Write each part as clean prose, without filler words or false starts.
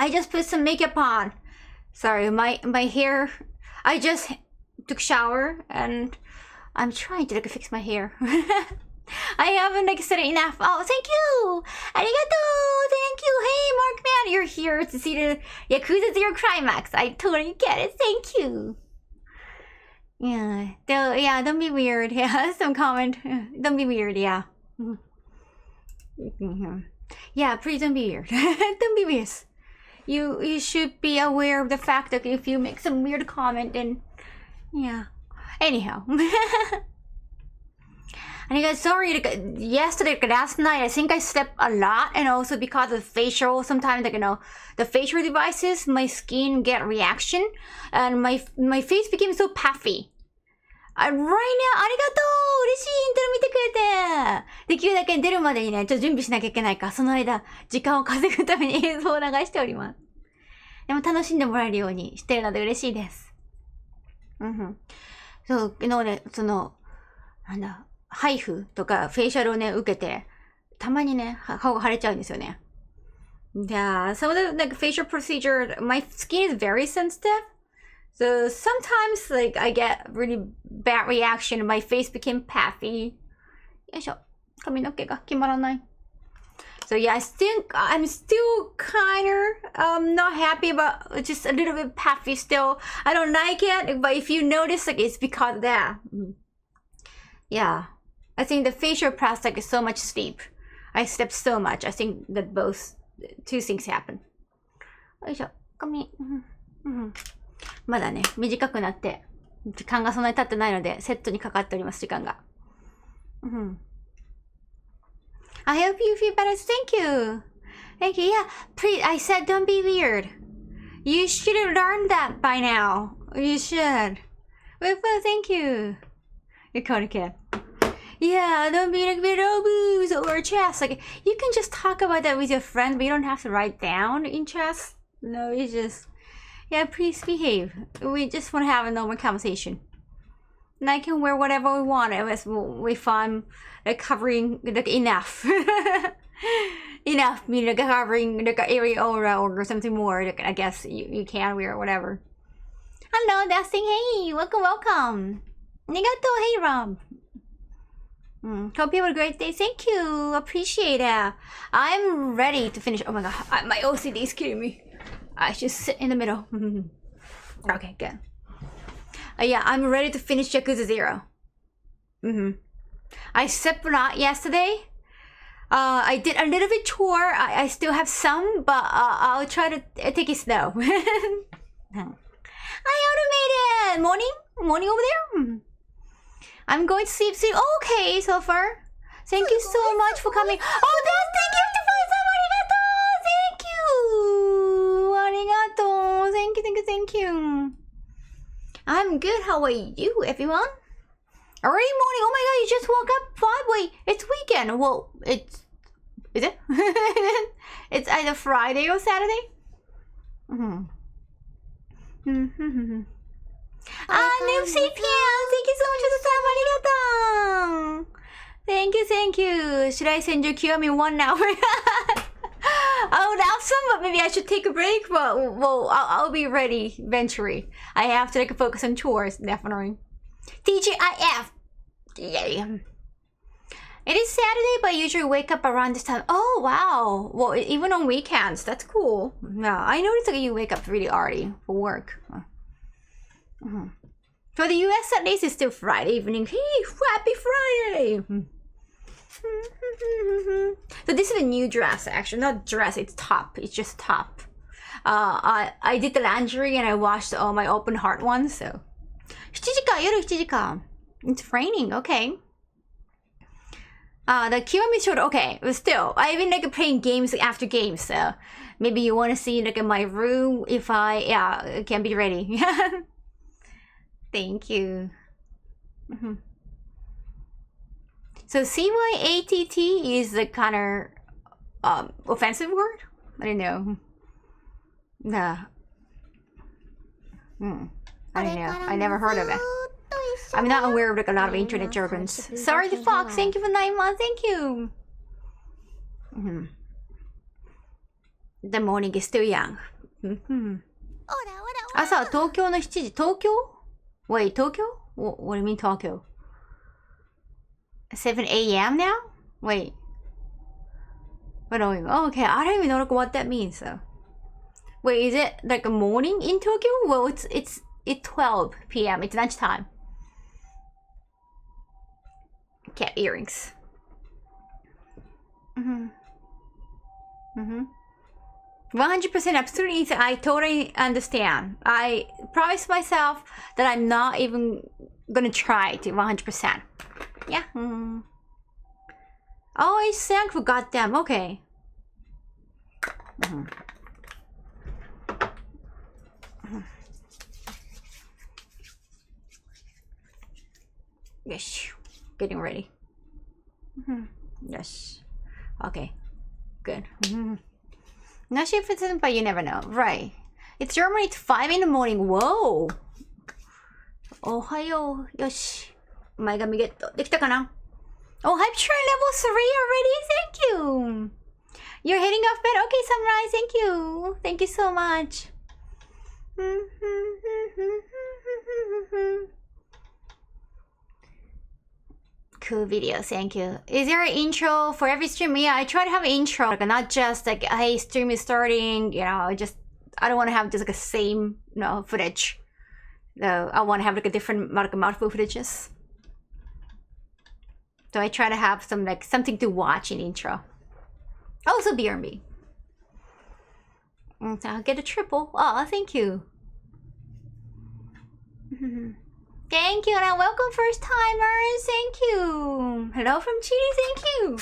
I just put some makeup on. Sorry, my hair. I just took shower and I'm trying to like fix my hair. I haven't like said it enough. Oh, thank you. Arigato. Thank you. Hey, Mark Man, you're here to see the Yakuza 0 climax. I totally get it. Thank you. Yeah. Don't be weird. Yeah, some comment. Don't be weird. Yeah. Yeah, please don't be weird. Don't be weird. You should be aware of the fact that if you make some weird comment, then yeah. Anyhow. And guys, sorry, like, yesterday, last night, I think I slept a lot, and also because of facial, sometimes, like, the facial devices, my skin get reaction, and my face became so puffy. Right now, ありがとう嬉しいイントロ見てくれてできるだけ出るまでにね、ちょっと準備しなきゃいけないから、その間、時間を稼ぐために映像を流しております。でも楽しんでもらえるようにしてるので嬉しいです。そう、ね、なんだ、ハイフとかフェイシャルをね、受けて、たまにね、顔が腫れちゃうんですよね。Yeah, some of the like facial procedure, my skin is very sensitive. So sometimes like I get really bad reaction. My face became puffy. よいしょ。髪の毛が決まらない。So yeah, I'm still kind of not happy about just a little bit puffy still. I don't like it, but if you notice, like it's because of that. Yeah, I think the facial plastic is so much sleep. I slept so much. I think that two things happen. よいしょ、髪。まだね、短くなって、時間がそんなに経ってないので、セットにかかっております、時間が。I hope you feel better. Thank you. Thank you. Yeah, please, I said don't be weird. You should have learned that by now. You should. Well, thank you. You caught kid. Yeah, don't be like little boobs or chest. Like, you can just talk about that with your friends, but you don't have to write down in chest. No, it's just... Yeah, please behave. We just want to have a normal conversation. And I can wear whatever we want if I'm like covering like enough. Enough, meaning like covering like areola or something more. Like, I guess you can wear whatever. Hello, Dustin. Hey, welcome. Arigato. Hey, Rob. Hope you have a great day. Thank you. Appreciate it. I'm ready to finish. Oh my god, my OCD is killing me. I should sit in the middle. Okay, good. Yeah, I'm ready to finish Yakuza 0. I slept a lot yesterday. I did a little bit chore. I still have some, but I'll try to take it slow. Hi, automated! Morning over there? I'm going to sleep soon. Okay, so far. Thank you so much for coming. Oh, thank you to find some arigato! Thank you! Thank you. I'm good. How are you, everyone? Already morning. Oh my god, you just woke up. Wait, it's weekend. Well, is it? It's either Friday or Saturday. New CPM. Thank you so much for the time. Arigato. Thank you. Should I send you Kiyomi 1 hour? I would have some, but maybe I should take a break. But well, I'll be ready eventually. I have to like focus on chores, definitely. TGIF. Yay. It is Saturday, but I usually wake up around this time. Oh wow. Well, even on weekends, that's cool. Yeah, I noticed that you wake up really early for work. For the US, at least it's still Friday evening. Hey, happy Friday! So this is a new dress, actually. Not dress, it's top. It's just top. I did the laundry and I washed all my open heart ones, so. 7時か、夜7時か. It's raining, okay. The Kiyomi showed, okay, but still, I've been like playing games after games, so maybe you want to see like in my room if I can be ready. Thank you. So CYATT is the kind of offensive word? I don't know. I don't know. I never heard of it. I'm not aware of like a lot of internet jargons. Sorry, the fox. Thank you for 9 months. Thank you. The morning is still young. 朝、東京の7時。東京 Wait, Tokyo? What do you mean Tokyo? 7 a.m. now? Wait. What do you mean? Oh, okay, I don't even know what that means though. Wait, is it like a morning in Tokyo? Well, it's 12 p.m. It's lunchtime. Cat earrings. 100% absolutely. I totally understand. I promise myself that I'm not even gonna try to 100%. Yeah. Oh, I sang for goddamn. Okay. Yes. Getting ready. Yes. Okay. Good. Not sure if it's in, but you never know. Right. It's Germany. It's 5 in the morning. Whoa. Ohayo. Yoshi. Maigami get. できたかな? Oh, hype train level 3 already. Thank you. You're heading off bed. Okay, Sunrise. Thank you. Thank you so much. Cool video, thank you. Is there an intro for every stream? Yeah, I try to have an intro, like not just like, hey, stream is starting, you know, I don't want to have just like a same, you know, footage. No, I want to have like a different, like multiple footages. So I try to have some like something to watch in intro. Also BRB. So I'll get a triple. Oh, thank you. Thank you, and welcome first timers. Thank you. Hello from Chile. Thank you.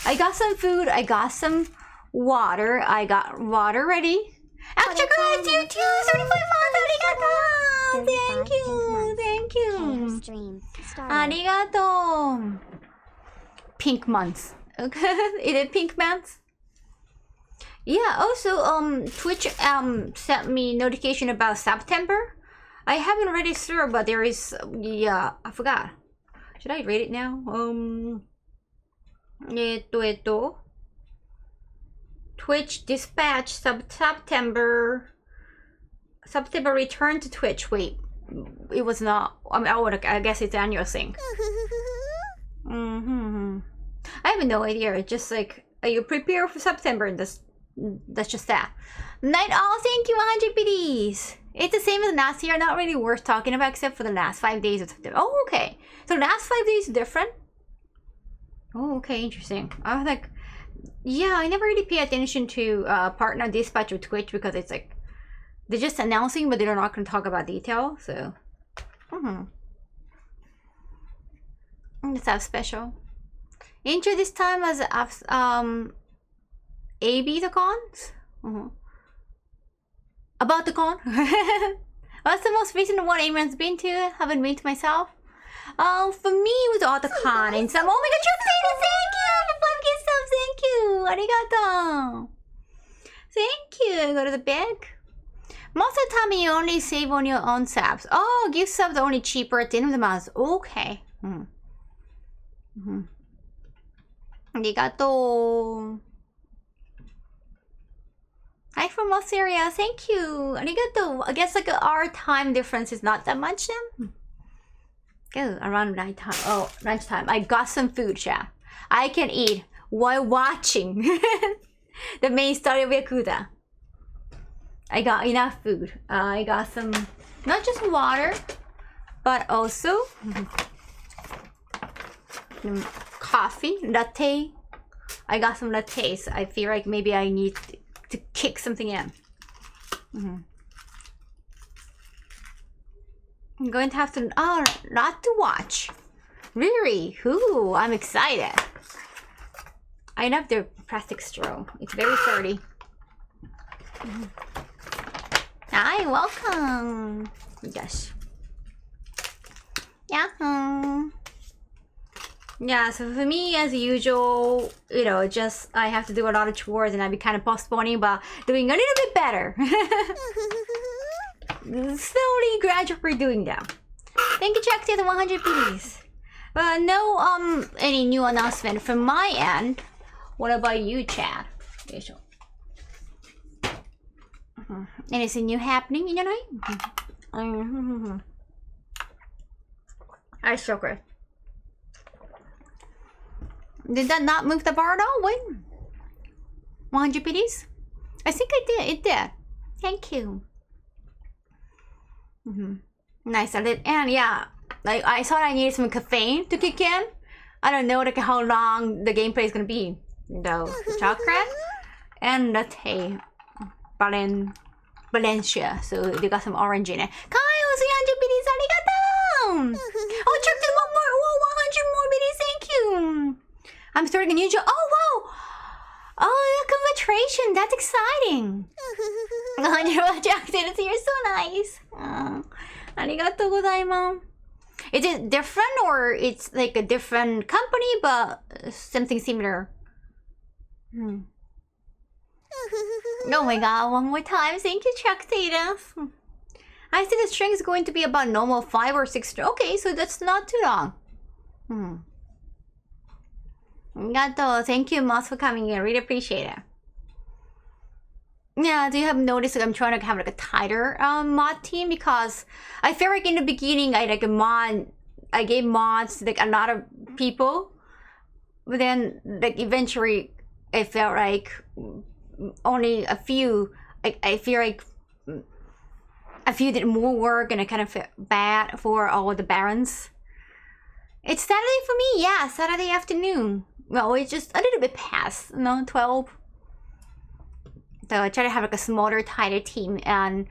I got some food. I got some water. I got water ready. Extra cards, you too. 35 months. Arigato. Thank you. Thank you. Arigato. Pink months. Okay. Is it pink months? Yeah. Also, Twitch sent me notification about September. I haven't read it through, but there is, yeah, I forgot. Should I read it now? Twitch dispatch September return to Twitch. Wait, it was not. I mean, I guess it's annual thing. I have no idea. It's just like, are you prepared for September? That's just that. Night all, thank you, 100 biddies. It's the same as last year, not really worth talking about except for the last 5 days of September. Oh, okay. So the last 5 days is different? Oh, okay, interesting. I was like, yeah, I never really pay attention to partner dispatch with Twitch because it's like, they're just announcing, but they're not going to talk about detail, so. Let's have special. Intro this time as AB the cons? About the con? What's the most recent one anyone's been to? Haven't been to myself. For me it was all the con and some. Oh my god, thank you! 5 gift subs, thank you! Arigato! Thank you! Go to the bag. Most of the time you only save on your own subs. Oh, gift subs are only cheaper at the end of the month. Okay. Arigato! Hi from Australia, thank you. Arigato. I guess like our time difference is not that much then. Go around nighttime. Oh, lunchtime. I got some food, chat. I can eat while watching the main story of Yakuza. I got enough food. I got some, not just water, but also coffee, latte. I got some lattes. I feel like maybe I need to kick something in. I'm going to have to, oh, not to watch. Really? Ooh, I'm excited. I love the plastic straw. It's very sturdy. Hi, welcome. Yes. Yahoo. Yeah, so for me, as usual, you know, just I have to do a lot of chores and I've been kind of postponing, but doing a little bit better. Slowly, gradually doing that. Thank you, Jack, to the 100 PDs. But no, any new announcement from my end. What about you, Chad? Anything new happening in your life? That's so good. Did that not move the bar at all? Wait. 100 biddies? I think I did. It did. Thank you. Nice. And yeah, like I thought I needed some caffeine to kick in. I don't know like how long the gameplay is gonna be. Though chocolate and latte. Valencia. So they got some orange in it. Kayo, 300 biddies. Arigatou. Oh, check this one more. Whoa, 100 more biddies. Thank you. I'm starting a new job. Oh, wow. Oh, congratulations. That's exciting. 100 more jackets. You're so nice. Arigatou gozaimasu. Is it different or it's like a different company but something similar? Oh my god, one more time. Thank you, Chuck Data. I see the string is going to be about normal 5 or 6. Okay, so that's not too long. Arigatou. Thank you, Moss, for coming in. Really appreciate it. Yeah, do you have noticed that I'm trying to have like a tighter mod team because I feel like in the beginning I gave mods to like a lot of people, but then like eventually I felt like only a few. I feel like a few did more work and I kind of felt bad for all the barons. It's Saturday for me, yeah, Saturday afternoon. Well, it's just a little bit past, 12. So I try to have like a smaller, tighter team, and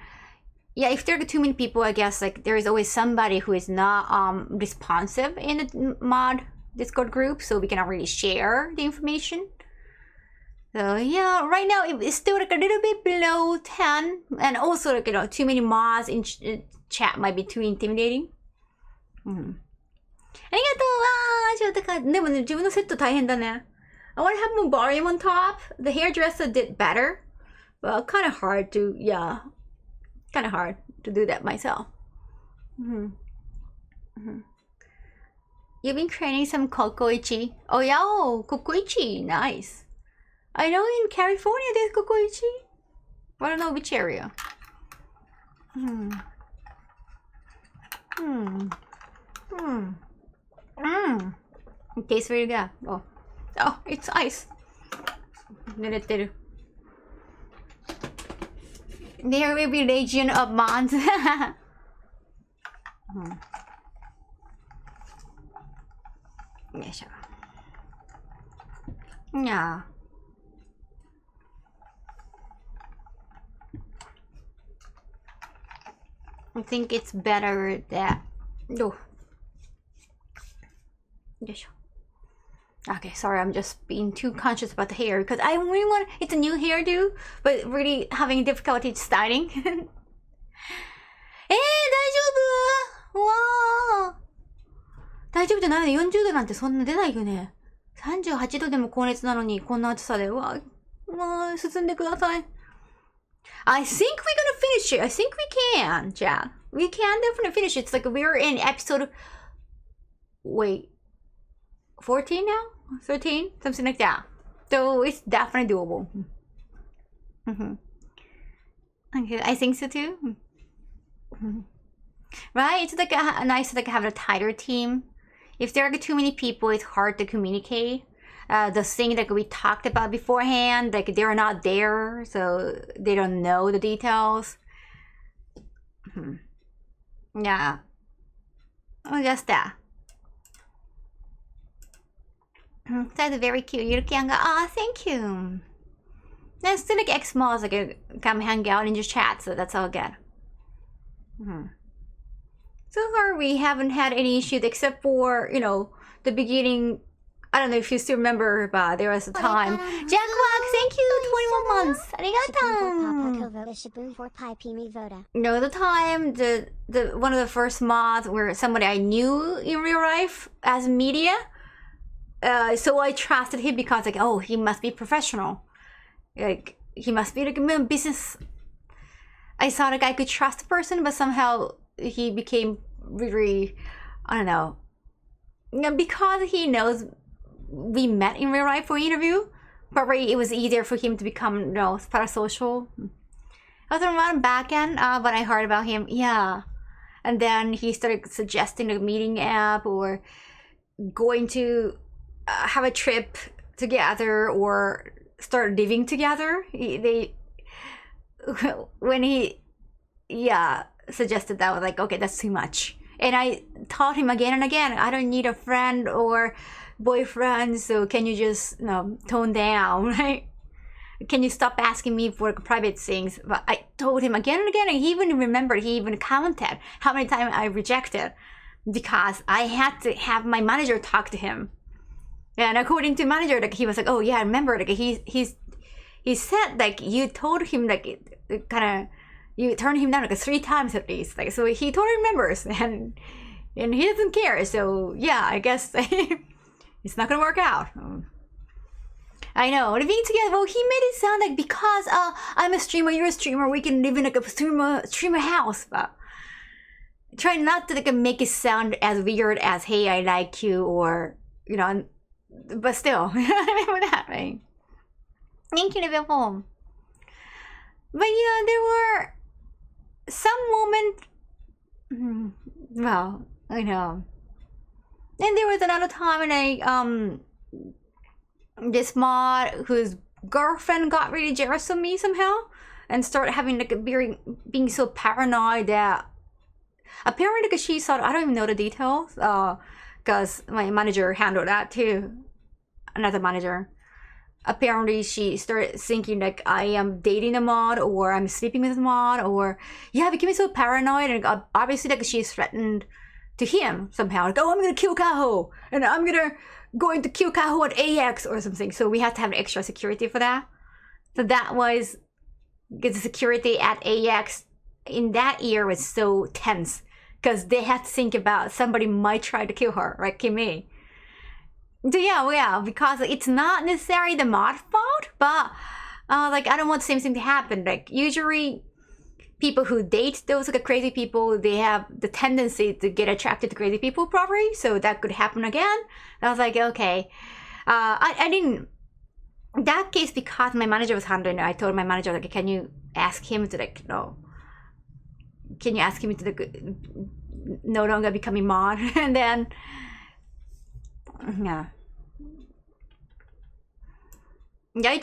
yeah, if there are too many people, I guess like there is always somebody who is not responsive in the mod Discord group, so we cannot really share the information. So yeah, right now it's still like a little bit below 10, and also like too many mods in chat might be too intimidating. ありがとう。ちょっとでもね、自分のセット大変だね。I want to have more volume on top. The hairdresser did better. Well, kind of hard to, yeah. Kind of hard to do that myself. You've been training some kokoichi. Oh, yeah, kokoichi. Nice. I know in California there's kokoichi. I don't know which area. It tastes really good. Oh, it's ice. 濡れてる. There will be legion of mods. Yeah. I think it's better that. Okay, sorry, I'm just being too conscious about the hair because I really want. It's a new hairdo, but really having difficulty styling. 大丈夫？わあ。大丈夫じゃないね。40度なんてそんな出ないよね。38度でも高熱なのにこんな暑さで。わあ、進んでください。I think we're gonna finish it. I think we can, Chad. We can definitely finish it. It's like we're in episode. Wait. 14 now? 13? Something like that. So it's definitely doable. Okay, I think so too. Right? It's like nice to like have a tighter team. If there are too many people, it's hard to communicate. The thing that we talked about beforehand, like they're not there, so they don't know the details. Yeah. Oh, just that. That's very cute. Yuruki-an-ga, thank you. Now, still like X-Malls, like come hang out and just chat, so that's all good. So far, we haven't had any issues except for, the beginning. I don't know if you still remember, but there was a time. Jack Walk, thank you, 21 months. Arigatou. The time, the one of the first mods where somebody I knew in real life as media. So I trusted him because like, oh, he must be professional. Like, he must be like a business. I thought like I could trust the person, but somehow he became really, I don't know. Because he knows we met in real life for interview, probably it was easier for him to become, parasocial. I was on back end when I heard about him. Yeah. And then he started suggesting a meeting app or going to have a trip together or start living together. When he suggested that, I was like, okay, that's too much. And I taught him again and again, I don't need a friend or boyfriend, so can you just tone down, right? Can you stop asking me for private things? But I told him again and again, and he even remembered, he even counted how many times I rejected because I had to have my manager talk to him. And according to manager, like he was like, oh yeah, I remember, like he said like you told him like kind of you turned him down like 3 times at least, like so he totally remembers and he doesn't care. So yeah, I guess it's not gonna work out. I know, living together. Well, he made it sound like because I'm a streamer, you're a streamer, we can live in like a streamer house. But try not to like make it sound as weird as hey, I like you, or but still, remember that, right? Thank you, live home. But yeah, there were some moment. Well, I know. And there was another time when this mod whose girlfriend got really jealous of me somehow and started having like being so paranoid that apparently like she thought, I don't even know the details because my manager handled that too, another manager. Apparently she started thinking like I am dating a mod or I'm sleeping with a mod, or became so paranoid, and obviously like she's threatened to him somehow, like, oh, I'm gonna kill Kaho and I'm going to kill Kaho at AX or something. So we had to have extra security for that. So that was because the security at AX in that year was so tense because they had to think about somebody might try to kill her, right, Kimmy? So yeah, because it's not necessarily the mod fault, but like I don't want the same thing to happen. Like usually people who date those like crazy people, they have the tendency to get attracted to crazy people probably, so that could happen again. And I was like, okay. I didn't, in that case, because my manager was handling it, I told my manager, like, can you ask him to like, can you ask him to like, no longer become a mod? And then, yeah, I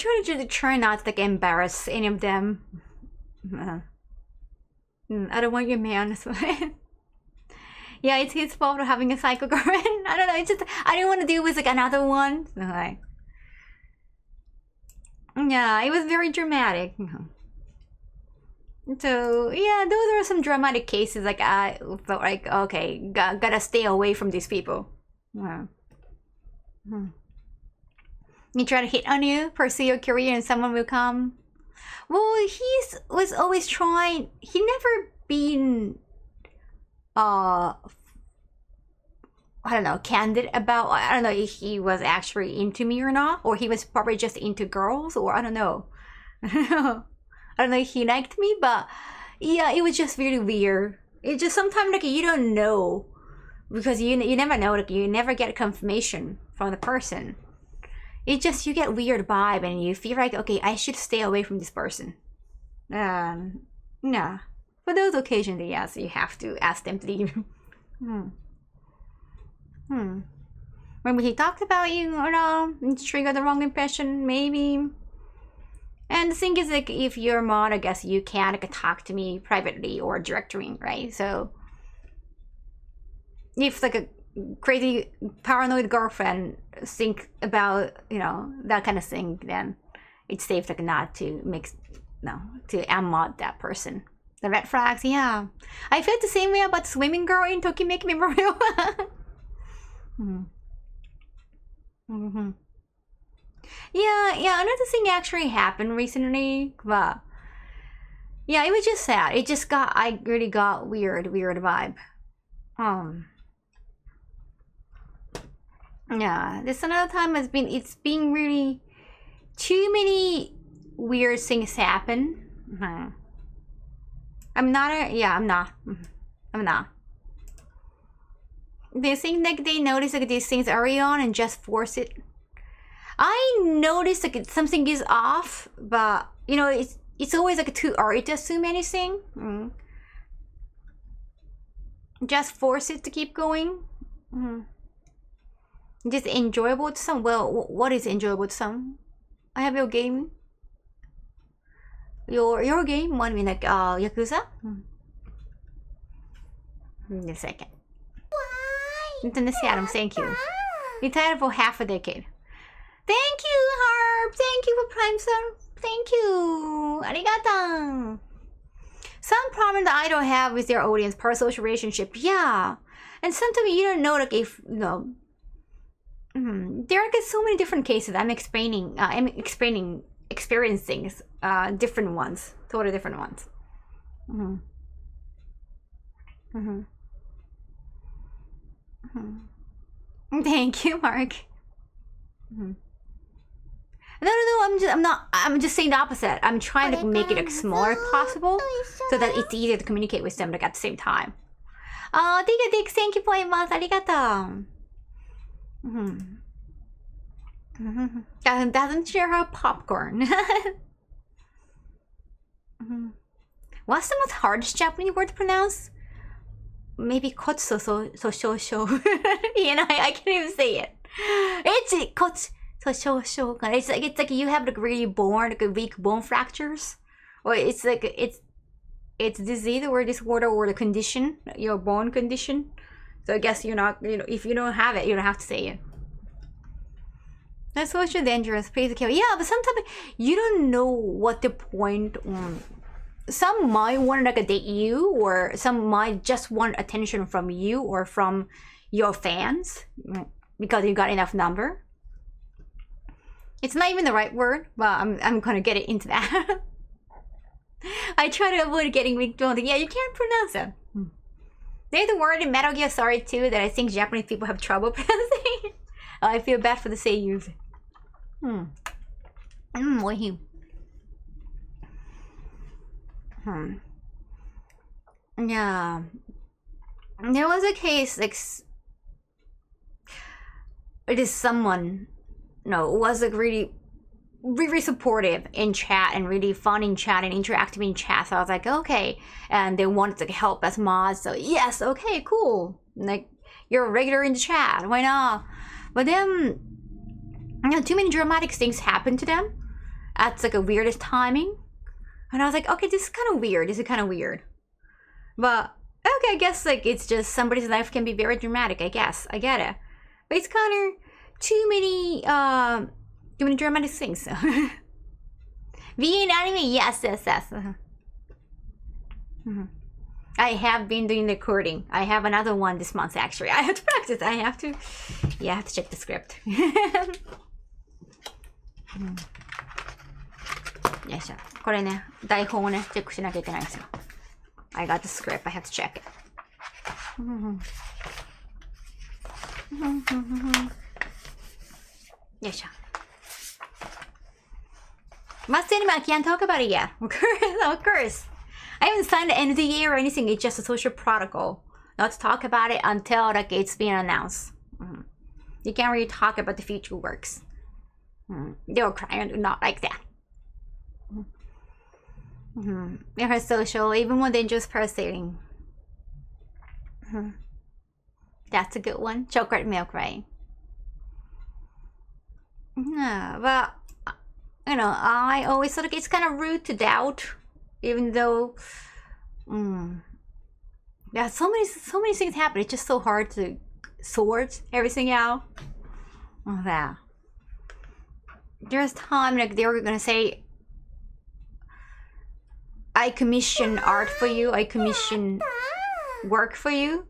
try not to like embarrass any of them. I don't want your man. Yeah, it's his fault for having a psycho girlfriend. I don't know. It's just I didn't want to deal with like another one. So, like, yeah, it was very dramatic. So yeah, those are some dramatic cases. Like I felt like okay, gotta stay away from these people. Yeah. You try to hit on you, pursue your career, and someone will come. Well, he was always trying. He never been, I don't know, candid about. I don't know if he was actually into me or not, or he was probably just into girls, or I don't know. I don't know if he liked me, but yeah, it was just really weird. It just sometimes like you don't know because you never know. Like you never get confirmation from the person. It just you get weird vibe and you feel like okay, I should stay away from this person. Nah. For those occasions, yes, you have to ask them to leave. Maybe he talked about you or no, and triggered the wrong impression, maybe. And the thing is, like, if you're a mod, I guess you can like, talk to me privately or directly, right? So, if like a crazy paranoid girlfriend think about that kind of thing, then it's safe like not to to unmod that person. The red flags, yeah. I felt the same way about swimming girl in Tokimeki Memorial. Yeah, another thing actually happened recently, but yeah, it was just sad. I really got weird vibe. Yeah, this another time it's been really too many weird things happen. I'm not. They think like they notice like these things early on and just force it. I noticed like something is off, but it it's always like too early to assume anything. Just force it to keep going. Just enjoyable to some. Well, what is enjoyable to some? I have your game. Your game? What do you mean, like Yakuza? In a second. Nintendo Adam, thank you. Retired for half a decade. Thank you, Harp. Thank you for Prime Sub. Thank you. Arigato. Some problem that I don't have with their audience, parasocial relationship. Yeah. And sometimes you don't know, like, if, you know, there are like so many different cases. I'm experiencing different ones, totally different ones. Thank you, Mark. No, I'm just saying the opposite. I'm trying to make it like smaller possible so that it's easier to communicate with them like at the same time. Oh, thank you very much. Arigato. Doesn't share her popcorn. What's the most hardest Japanese word to pronounce? Maybe kotsu so. You know, I can't even say it. It's kotsu so. It's like you have like really like a weak bone fractures, or it's like it's disease or disorder or the condition, your bone condition. So I guess you're not, you know, if you don't have it, you don't have to say it. That's so dangerous. Please be careful. Yeah, but sometimes you don't know what the point. Some might want to like date you, or some might just want attention from you or from your fans because you got enough number. It's not even the right word, but I'm gonna get it into that. I try to avoid getting weak told. Yeah, you can't pronounce it. There's a word in Metal Gear Solid 2 that I think Japanese people have trouble pronouncing. I feel bad for the seiyus. Yeah. There was a case like it is someone was like really supportive in chat and really fun in chat and interactive in chat. So I was like, okay. And they wanted to help as mods. So yes, okay, cool. Like you're a regular in the chat. Why not? But then too many dramatic things happened to them at like a weirdest timing. And I was like, okay, this is kind of weird. But okay, I guess like it's just somebody's life can be very dramatic, I guess. I get it. But it's kind of too many dramatic things. Being anime, yes. I have been doing the recording. I have another one this month actually. I have to practice. I have to check the script. よいしょ。これね、台本をね、チェックしなきゃいけないんですよ。I got the script. I have to check it. よいしょ。Must anime, I can't talk about it yet. Of course. I haven't signed the NDA or anything. It's just a social protocol. Not to talk about it until like it's being announced. You can't really talk about the future works. They were crying, do not like that. Her social, even more dangerous parasailing. That's a good one. Chocolate milk, right? No, but you know, I always thought it's kind of rude to doubt, even though, yeah, so many things happen. It's just so hard to sort everything out. Oh, that. There's time like they were gonna say, I commission art for you. I commission work for you.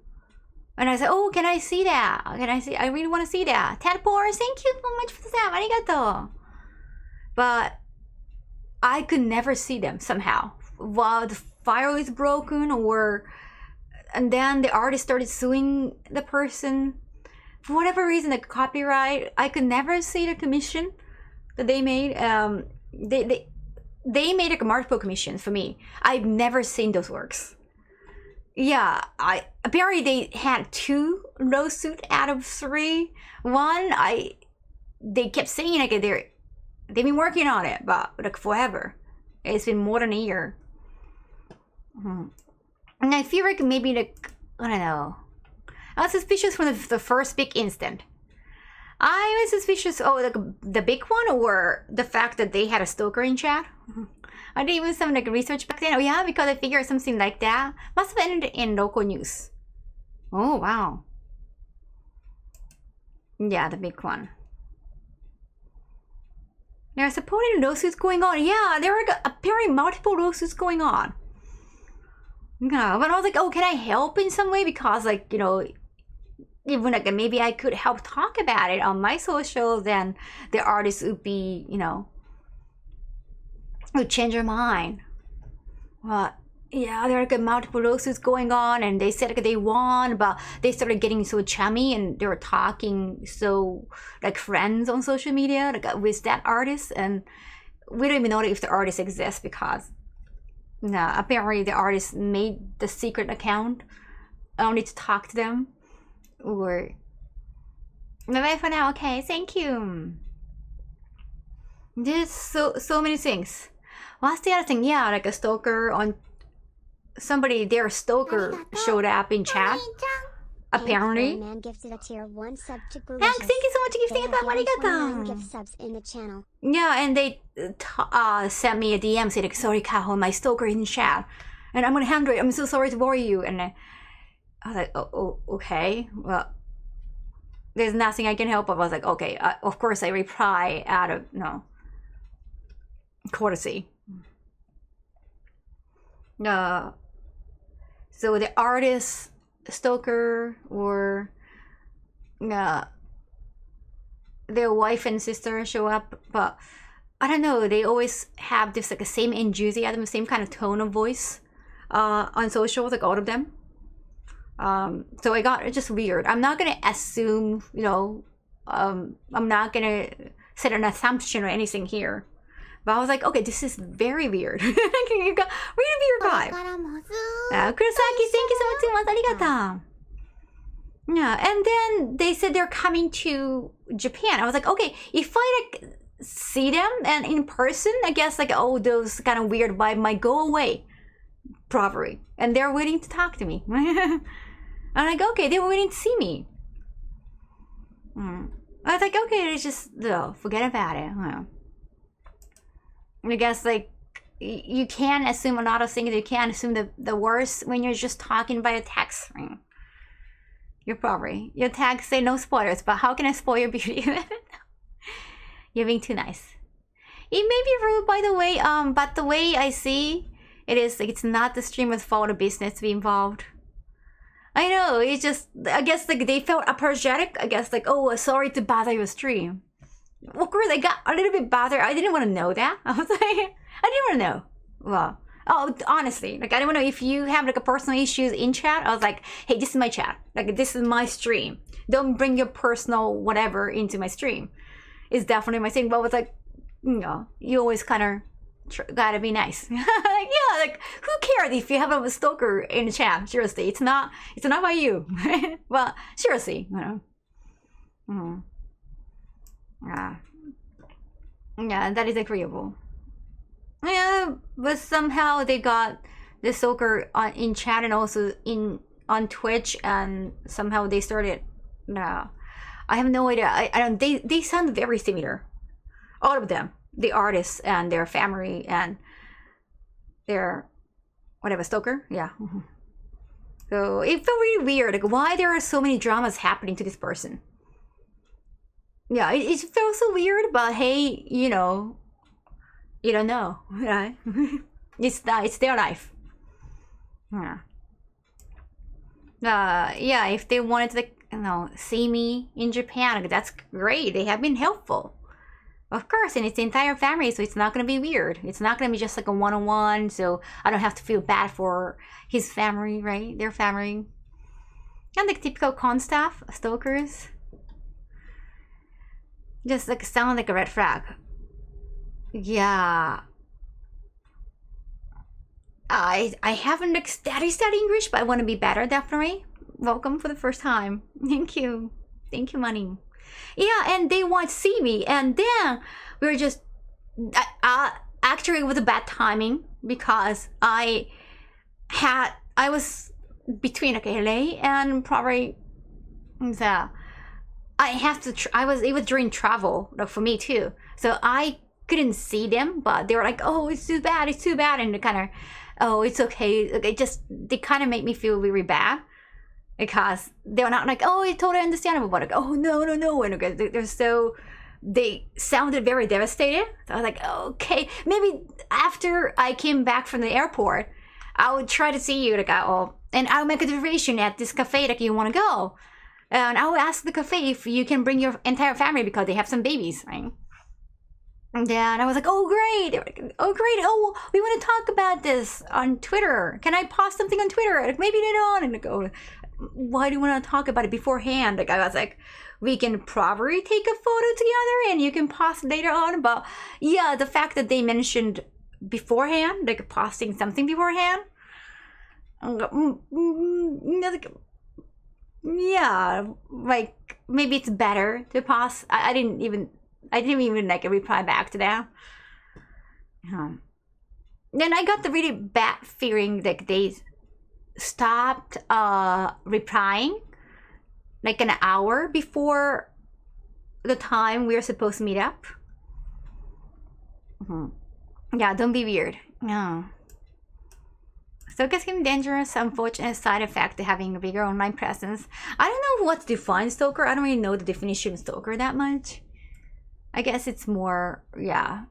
And I said, oh, can I see that? I really want to see that. Tadpole, thank you so much for that. Arigato. But I could never see them somehow. While the file is broken and then the artist started suing the person. For whatever reason, the copyright, I could never see the commission that they made. They made like multiple commissions for me. I've never seen those works. Yeah, apparently they had 2 lawsuits out of 3. One, they kept saying like they've been working on it, but like forever. It's been more than a year. And I feel like maybe like, I don't know. I was suspicious from the first big instant. I was suspicious, like the big one, or the fact that they had a stalker in chat. I did even some like research back then. Oh yeah, because I figured something like that must have ended in local news. Oh wow. Yeah, the big one. There are supported lawsuits going on. Yeah, there are apparently multiple lawsuits going on. Yeah, but I was like, oh, can I help in some way? Because like, you know, even like maybe I could help talk about it on my social, then the artist would be, you know, would change their mind. But yeah, there are like multiple lawsuits going on, and they said like they won, but they started getting so chummy and they were talking so like friends on social media, like with that artist, and we don't even know if the artist exists because no, apparently the artist made the secret account only to talk to them. Or bye for now. Okay, thank you. There's so many things. What's the other thing? Yeah, like a stalker on somebody. Their stalker showed up in chat. Apparently. Thanks, thank you so much for gifting us. Arigato. Gift subs in the channel. Yeah, and they sent me a DM saying like, sorry, Kaho, my stalker is in chat, and I'm gonna handle it. I'm so sorry to worry you. And I was like, oh, okay. Well, there's nothing I can help. I was like, okay. Of course, I reply out of courtesy. So the artist, stalker, or their wife and sister show up, but I don't know. They always have this like the same enthusiasm, same kind of tone of voice on social, like all of them. So I got just weird. I'm not gonna assume, you know, I'm not gonna set an assumption or anything here. But I was like, okay, this is very weird. You got really weird vibe. Kurosaki, thank you so much. Arigato. Yeah, and then they said they're coming to Japan. I was like, okay, if I like see them and in person, I guess like all those kind of weird vibe might go away, probably. And they're waiting to talk to me. I'm like, okay, they were waiting to see me. I was like, okay, it's just forget about it. I guess like you can assume a lot of things. You can't assume the worst when you're just talking by a text. You're probably your tags say no spoilers, but how can I spoil your beauty? You're being too nice. It may be rude, by the way. But the way I see it is like it's not the streamer's fault or business to be involved. I know, it's just, I guess like they felt apologetic. I guess like, oh, sorry to bother your stream. Of course, I got a little bit bothered. I didn't want to know that. I was like, I didn't want to know. Well, honestly, like I didn't want to know if you have like a personal issues in chat. I was like, hey, this is my chat. Like this is my stream. Don't bring your personal whatever into my stream. It's definitely my thing. But I was like, you know, you always kind of gotta be nice. Like, yeah, like who cares if you have a stalker in the chat? Seriously, it's not by you. Well, seriously, you know. Yeah, that is agreeable. Yeah, but somehow they got the stalker in chat and also on Twitch, and somehow they started. No, I have no idea. I don't. They sound very similar, all of them. The artists and their family and their whatever stalker. Yeah. So it felt really weird. Like why there are so many dramas happening to this person. Yeah, it felt so weird, but hey, you know, you don't know, right? It's their life. Yeah. Yeah, if they wanted to, like, you know, see me in Japan, like, that's great. They have been helpful. Of course, and it's the entire family, so it's not gonna be weird. It's not gonna be just like a one-on-one, so I don't have to feel bad for his family, right? Their family. And like typical con staff, stalkers. Just like sound like a red flag. Yeah. I haven't like studied English, but I want to be better, definitely. Welcome for the first time. Thank you. Thank you, money. Yeah, and they want to see me, and then we were just actually actually it was a bad timing because I was between like LA and probably the it was during travel like for me too, so I couldn't see them, but they were like, oh, it's too bad, and they kind of, oh, it's okay. They kind of make me feel really bad because they were not like, oh, it's totally understandable, but like, oh, no, and they sounded very devastated. So I was like, okay, maybe after I came back from the airport, I would try to see you, like, and I'll make a reservation at this cafe that you want to go. And I will ask the cafe if you can bring your entire family because they have some babies, right? And then I was like, oh, great. They were like, oh, great. Oh, we want to talk about this on Twitter. Can I post something on Twitter? Like, maybe later on. And I go, why do you want to talk about it beforehand? Like, I was like, we can probably take a photo together and you can post later on. But yeah, the fact that they mentioned beforehand, like posting something beforehand, yeah, like maybe it's better to post. I didn't even like reply back to that. Then I got the really bad feeling that they stopped replying like an hour before the time we were supposed to meet up. Yeah, don't be weird. No. Stalkers can be dangerous, unfortunate side effect to having a bigger online presence. I don't know what defines stalker. I don't really know the definition of stalker that much. I guess it's more, yeah,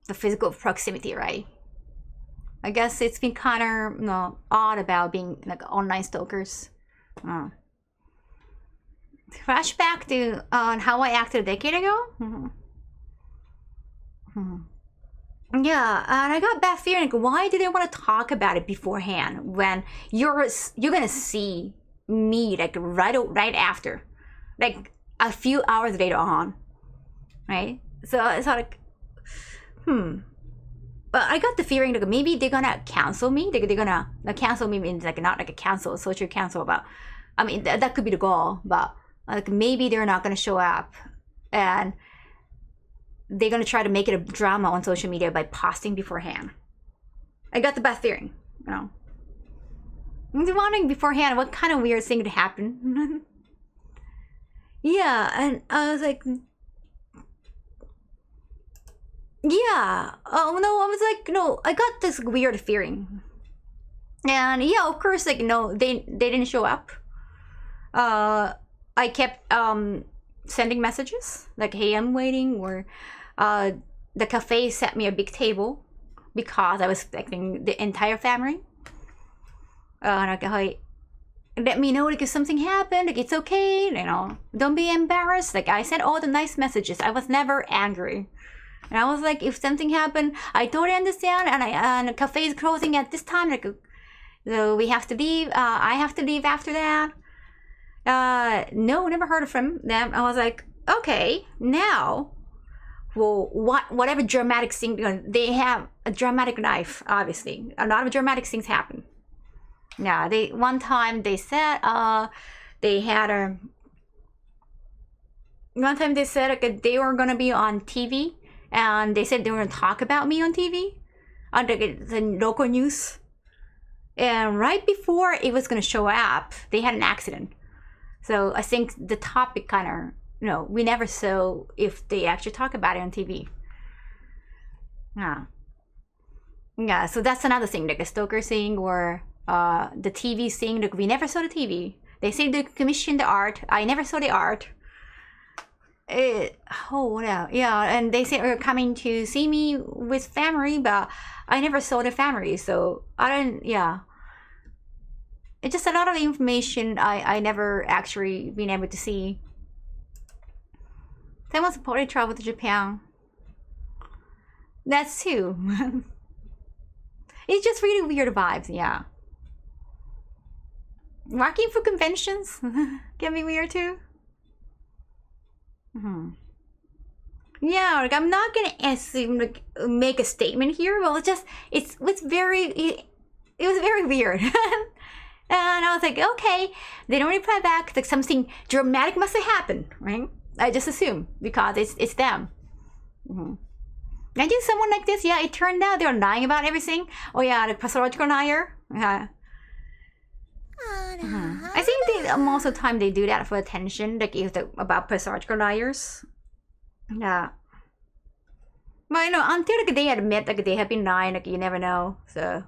the physical proximity, right? I guess it's been kind of odd about being like online stalkers. Flashback to how I acted a decade ago. Yeah, and I got bad feeling. Like, why do they want to talk about it beforehand when you're gonna see me like right after, like a few hours later on, right? So it's like, But I got the feeling like maybe they're gonna cancel me. They're gonna cancel me means like not like a cancel, social cancel, but I mean that could be the goal. But like maybe they're not gonna show up, and they're gonna try to make it a drama on social media by posting beforehand. I got the bad feeling, you know. I'm wondering beforehand what kind of weird thing would happen. Yeah, and I was like, yeah. Oh no, I was like, no, I got this weird feeling. And yeah, of course, like no, they didn't show up. I kept sending messages like, hey, I'm waiting, or the cafe set me a big table because I was expecting the entire family. Like, hey, let me know like if something happened, like it's okay, you know, don't be embarrassed. Like I sent all the nice messages. I was never angry. And I was like, if something happened, I totally understand, and the cafe is closing at this time, like, so we have to leave. I have to leave after that. No, never heard from them. I was like, okay, now, well, whatever dramatic thing, they have a dramatic life, obviously. A lot of dramatic things happen. Yeah, one time they said like they were gonna be on TV, and they said they were gonna talk about me on TV, on the local news. And right before it was gonna show up, they had an accident. So I think the topic kind of, we never saw if they actually talk about it on TV. Yeah, so that's another thing, like a stalker thing, or the TV thing. Like we never saw the TV. They say they commissioned the art. I never saw the art. Yeah, and they say they're coming to see me with family, but I never saw the family, so I don't. Yeah, it's just a lot of information I never actually been able to see. Someone supported travel to Japan. That's too. It's just really weird vibes, yeah. Working for conventions can be weird too. Yeah, like I'm not gonna assume, like, make a statement here. Well, it was very weird. And I was like, okay, they don't reply back. Like something dramatic must have happened, right? I just assume because it's them. I think someone like this, yeah, it turned out they're lying about everything. Oh yeah, the pathological liar. Yeah. I think most of the time they do that for attention, like about pathological liars. Yeah. But until like they admit like they have been lying, like you never know. So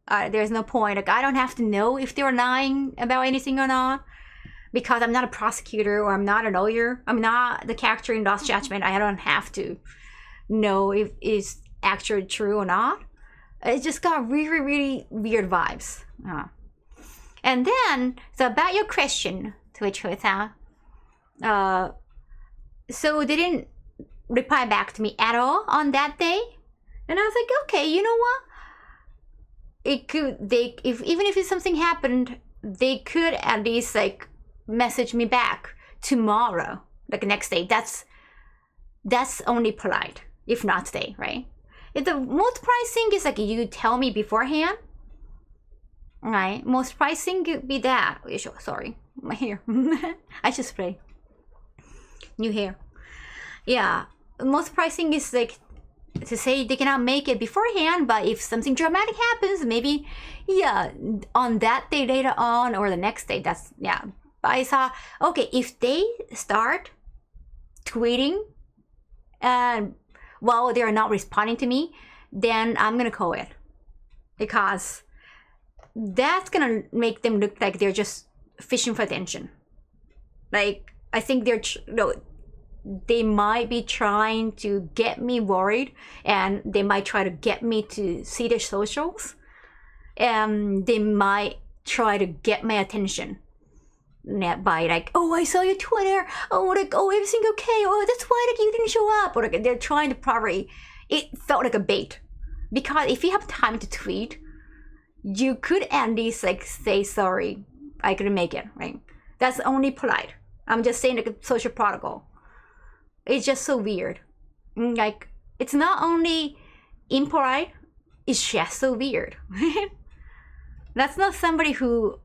there's no point. Like I don't have to know if they're lying about anything or not, because I'm not a prosecutor or I'm not a lawyer. I'm not the character in Lost Judgment. I don't have to know if it's actually true or not. It just got really, really weird vibes. And then, so about your question, Twitch-san, so they didn't reply back to me at all on that day, and I was like, okay, you know what? Even if something happened, they could at least like message me back tomorrow, like next day. That's only polite, if not today, right? The most pricing is like you tell me beforehand. Right, most pricing could be that. Sorry, my hair. I should spray. New hair. Yeah, most pricing is like to say they cannot make it beforehand, but if something dramatic happens, maybe, yeah, on that day later on or the next day, that's, yeah. But I saw, okay, if they start tweeting and while they're not responding to me, then I'm gonna call it, because that's gonna make them look like they're just fishing for attention. Like, I think they might be trying to get me worried, and they might try to get me to see their socials, and they might try to get my attention by like, oh, I saw your Twitter, oh, like, oh, everything okay, oh, that's why like you didn't show up, or like they're trying to probably, it felt like a bait, because if you have time to tweet, you could at least like say sorry, I couldn't make it, right? That's only polite. I'm just saying like a social protocol. It's just so weird. Like, it's not only impolite, it's just so weird. That's not somebody who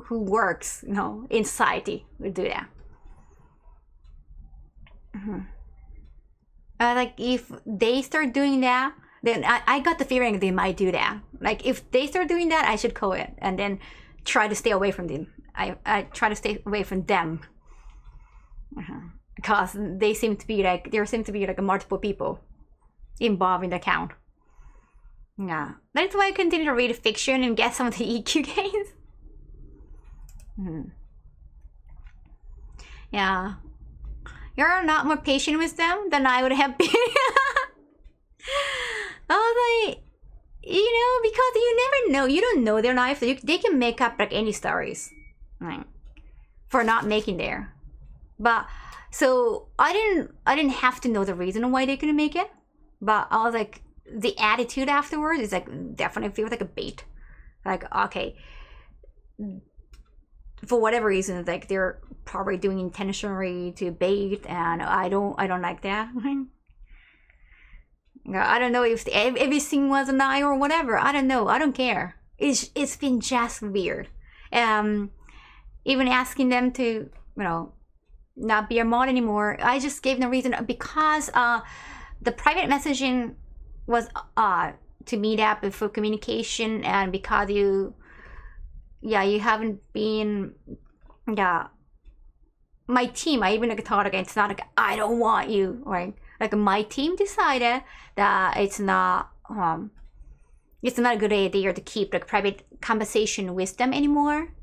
works, in society would do that. Like if they start doing that, then I got the feeling they might do that. Like if they start doing that, I should call it and then try to stay away from them. I try to stay away from them. Because there seem to be like multiple people involved in the account. Yeah, that's why I continue to read fiction and get some of the EQ games. Yeah, you're not more patient with them than I would have been. I was like, because you never know. You don't know their life. So they can make up like any stories, right, for not making there. But so I didn't have to know the reason why they couldn't make it. But I was like, the attitude afterwards is like definitely feels like a bait. Like, okay, for whatever reason, like they're probably doing intentionally to bait, and I don't like that. I don't know if everything was a lie or whatever. I don't know. I don't care. It's been just weird. Even asking them to not be a mod anymore, I just gave no reason, because the private messaging was to meet up for communication, and because you haven't been, my team, I even thought again, it's not like I don't want you, right? Like my team decided that it's not a good idea to keep like private conversation with them anymore,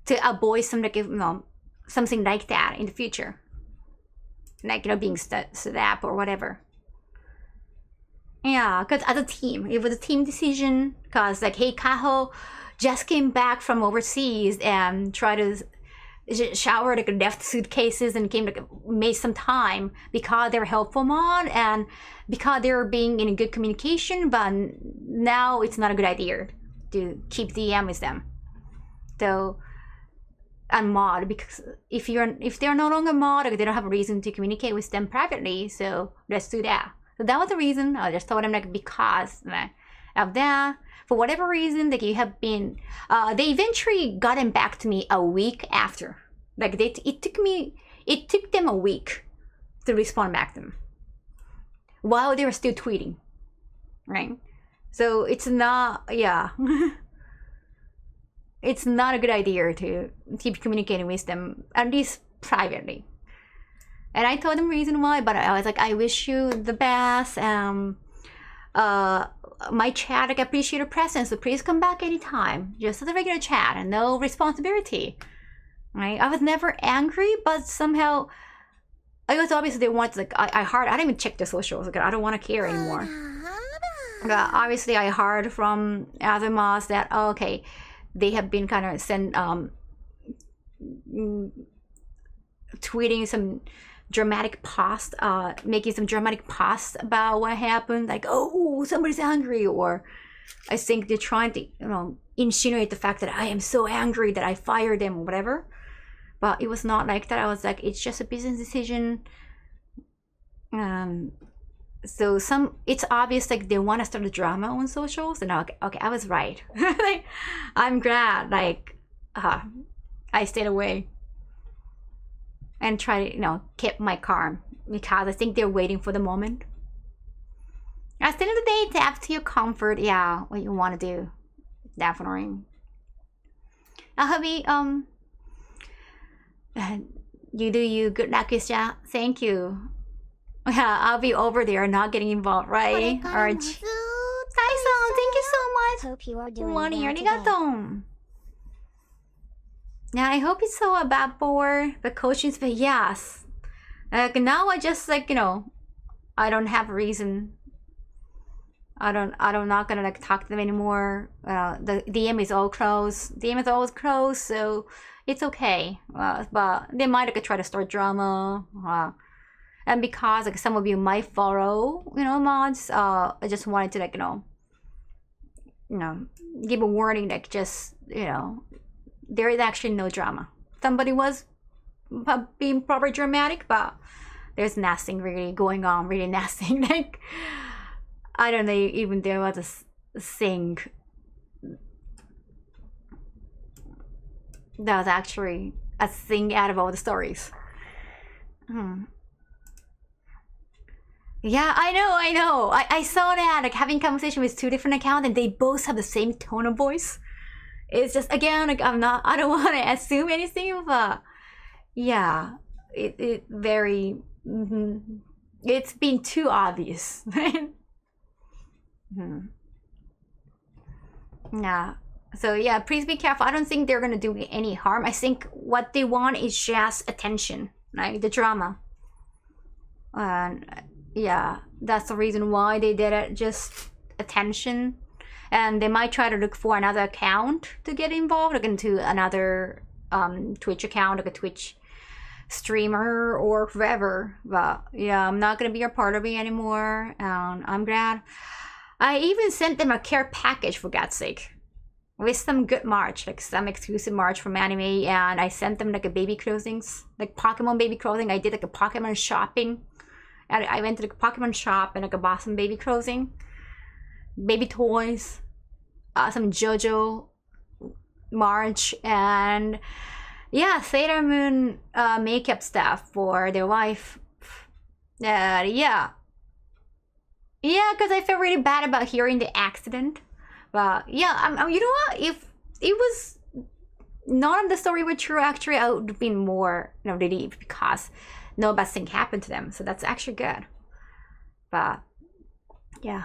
to avoid some like something like that in the future, like being stood up or whatever. Yeah, because as a team, it was a team decision. Because like, hey, Kaho just came back from overseas and tried to shower like left suitcases and made some time because they're helpful mod and because they're being in good communication. But now it's not a good idea to keep DM with them. So. And mod, because if they're no longer mod, they don't have a reason to communicate with them privately, so let's do that. So that was the reason. I just told them like, because of that, for whatever reason, like you have been, they eventually gotten back to me a week after. Like it took them a week to respond back to them. while they were still tweeting, right? So it's not, yeah. It's not a good idea to keep communicating with them, at least privately. And I told them reason why, but I was like, I wish you the best. My chat, I appreciate your presence, so please come back anytime. Just as a regular chat and no responsibility. Right? I was never angry, but somehow it was obvious they wanted, like, I didn't even check the socials. Like, I don't want to care anymore. Obviously, I heard from other mods that, oh, okay, they have been kind of tweeting some dramatic posts, making some dramatic posts about what happened, like, oh, somebody's angry, or I think they're trying to, insinuate the fact that I am so angry that I fired them or whatever. But it was not like that. I was like, it's just a business decision. So it's obvious, like, they want to start a drama on socials, and okay, I was right. Like, I'm glad, like, I stayed away and try to, keep my calm, because I think they're waiting for the moment. At the end of the day, it's up to your comfort. Yeah, what you want to do, definitely. Hubby, you do you. Good luck, Kisha. Thank you. Yeah, I'll be over there, not getting involved, right? Arch. Tyson, thank you so much. Hope you are doing well today. arigato. Yeah, I hope it's so bad for the coachings, but yes. Now I just, like, I don't have a reason. I'm not gonna, like, talk to them anymore. The DM is all closed. DM is always closed, so it's okay. But they might, like, try to start drama. And because, like, some of you might follow, mods, I just wanted to, like, give a warning, like, just, there is actually no drama. Somebody was being proper dramatic, but there's nothing really going on, really nothing. Like, I don't know, even there was a thing that was actually a thing out of all the stories. Yeah, I know. I saw that, like, having conversation with 2 different accounts, and they both have the same tone of voice. It's just, again, like, I don't want to assume anything, but yeah, it very, it's been too obvious. Yeah, so yeah, please be careful. I don't think they're gonna do any harm. I think what they want is just attention, right? The drama. And yeah, that's the reason why they did it, just attention. And they might try to look for another account to get involved, like into another Twitch account, like a Twitch streamer or whoever. But yeah, I'm not gonna be a part of it anymore, and I'm glad. I even sent them a care package, for God's sake, with some good merch, like some exclusive merch from anime, and I sent them, like, a baby clothings, like Pokemon baby clothing. I did, like, a Pokemon shopping, and I went to the Pokemon shop and, like, I bought some baby clothing, baby toys, some JoJo merch, and yeah, Sailor Moon makeup stuff for their wife. Yeah, because I felt really bad about hearing the accident. But yeah, you know what? If it was none of the story were true, actually, I would have been more, relieved, because no bad thing happened to them. So that's actually good. But yeah.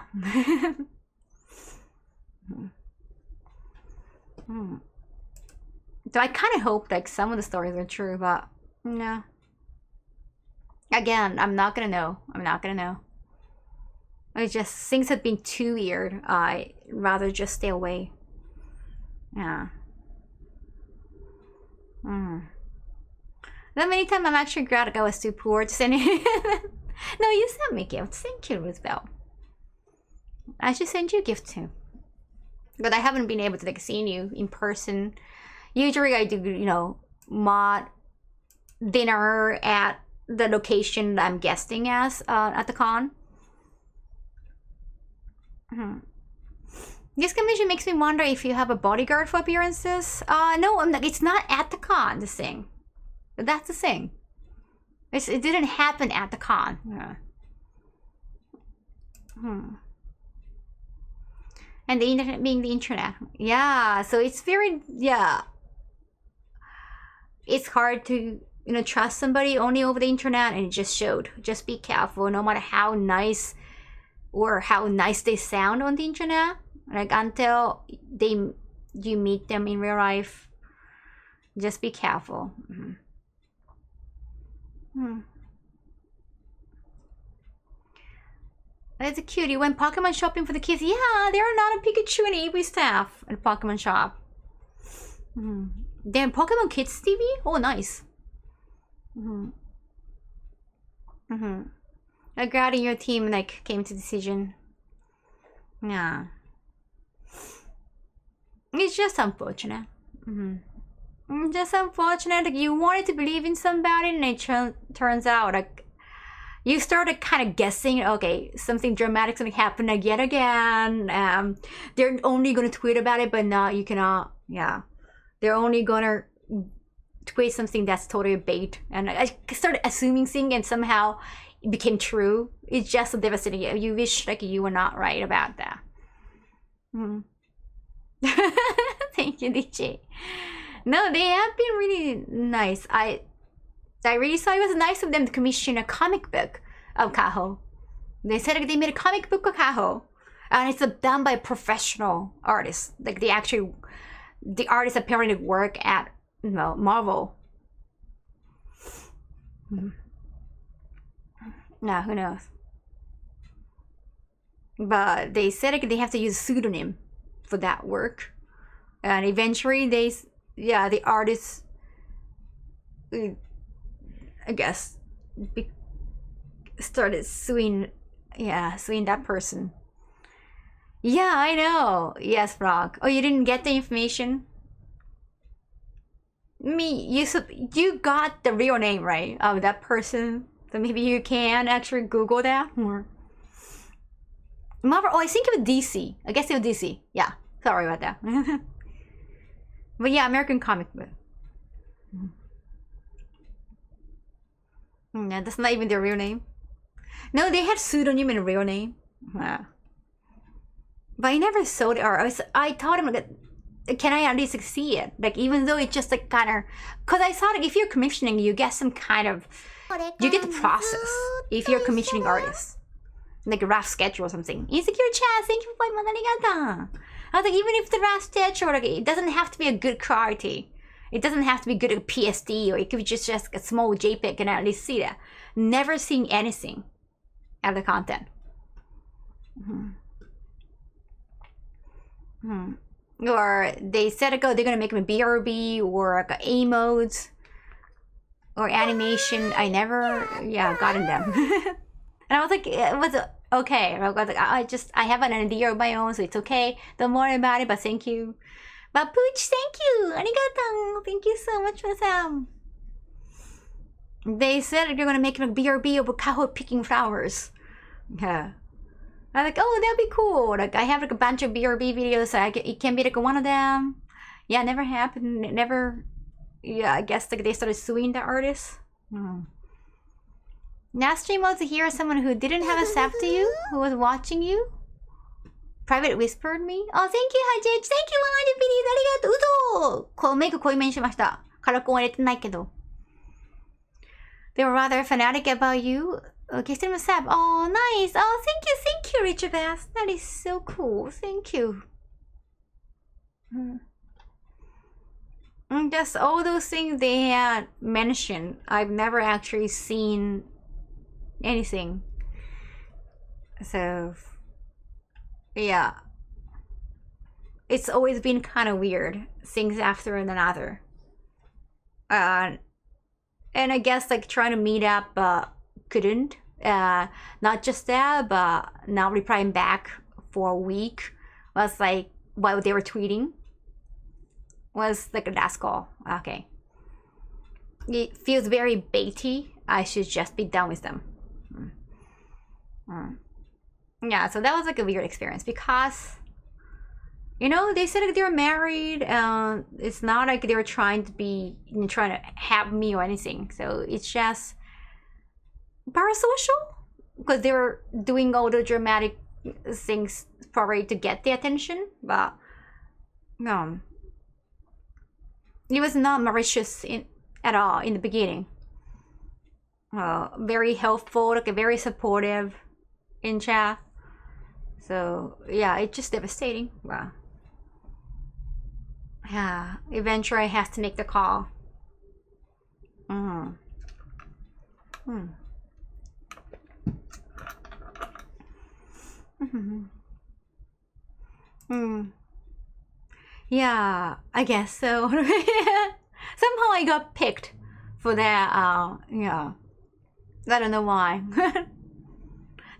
So I kind of hope, like, some of the stories are true, but no. Again, I'm not gonna know. It's just, things have been too weird. I rather just stay away. Yeah. That many times I'm actually glad, like, I was too poor to send it. No, you sent me gifts. Thank you, Roosevelt. I should send you a gift too. But I haven't been able to, like, see you in person. Usually I do, mod dinner at the location I'm guesting as at the con. This commission makes me wonder if you have a bodyguard for appearances. No, it's not at the con, the thing. That's the thing. It didn't happen at the con. Yeah. And the internet being the internet. Yeah, so it's very, yeah. It's hard to, trust somebody only over the internet, and it just showed. Just be careful, no matter how nice they sound on the internet. Like, until you meet them in real life, just be careful. That's cute. You went Pokemon shopping for the kids. Yeah, there are a lot of Pikachu and Eevee staff at Pokemon shop. Then Pokemon Kids TV? Oh, nice. Glad your team came to decision. Yeah. It's just unfortunate. Just unfortunate. Like, you wanted to believe in somebody, and it turns out you started kind of guessing, okay, something dramatic's gonna happen yet again. They're only gonna tweet about it, but not, you cannot, yeah. They're only gonna tweet something that's totally bait. And I started assuming things, and somehow it became true. It's just so devastating. You wish you were not right about that. Thank you, DJ. No, they have been really nice. I really thought it was nice of them to commission a comic book of Kaho. They said they made a comic book of Kaho, and it's done by professional artists. Like, the artists apparently work at Marvel. Nah, who knows? But they said they have to use a pseudonym for that work, and eventually the artists, I guess, started suing that person. Yeah, I know. Yes, Frog. Oh, you didn't get the information? You got the real name, right, of that person? So maybe you can actually Google that. Marvel. Oh, I think it was DC. I guess it was DC. Yeah. Sorry about that. But yeah, American comic book. Yeah, that's not even their real name. No, they had pseudonym and real name. Wow. But I never saw the art. I thought him can I at least see it? Like, even though it's just kind of, because I thought if you're commissioning, you get some kind of, you get the process if you're commissioning artists, like a rough sketch or something. Insecure chat, thank you for arigato. I was like, even if the rough sketch, or it doesn't have to be a good quality. It doesn't have to be good at PSD, or it could be just a small JPEG, and at least see that. Never seeing anything of the content. Or they said they're gonna make them a BRB or A modes or animation. I never gotten them. And I was like, it was okay. I was like, I have an idea of my own, so it's okay. Don't worry about it, but thank you. But Pooch, thank you. Arigato. Thank you so much for Sam. They said they're gonna make a BRB of a Kaho picking flowers. Yeah. I'm like, oh, that'd be cool. Like, I have a bunch of BRB videos, so it can be one of them. Yeah, never happened. Never. Yeah, I guess they started suing the artist. Last stream was to hear someone who didn't have a sap to you, who was watching you. Private whispered me. Oh, thank you, Hajich. Thank you, Hajich. 嘘。メイク濃いめにしました。カラコンは入れてないけど。They were rather fanatic about you. Give them a sap. Oh, nice. Oh, thank you, Richard Bass. That is so cool. Thank you. Just all those things they had mentioned. I've never actually seen anything. So, yeah. It's always been kind of weird. Things after another. And I guess trying to meet up, but couldn't. Not just that, but not replying back for a week was while they were tweeting was a last call. Okay. It feels very baity. I should just be done with them. Yeah, so that was a weird experience because, they said they were married. It's not like they were trying to have me or anything. So it's just parasocial because they were doing all the dramatic things probably to get the attention, but no, it was not malicious at all in the beginning. Very helpful, like very supportive in chat. So yeah, it's just devastating. Wow. Yeah, eventually I have to make the call. Mm. Mm. Mm-hmm. Mm. Yeah, I guess so. Somehow I got picked for that. Yeah, I don't know why.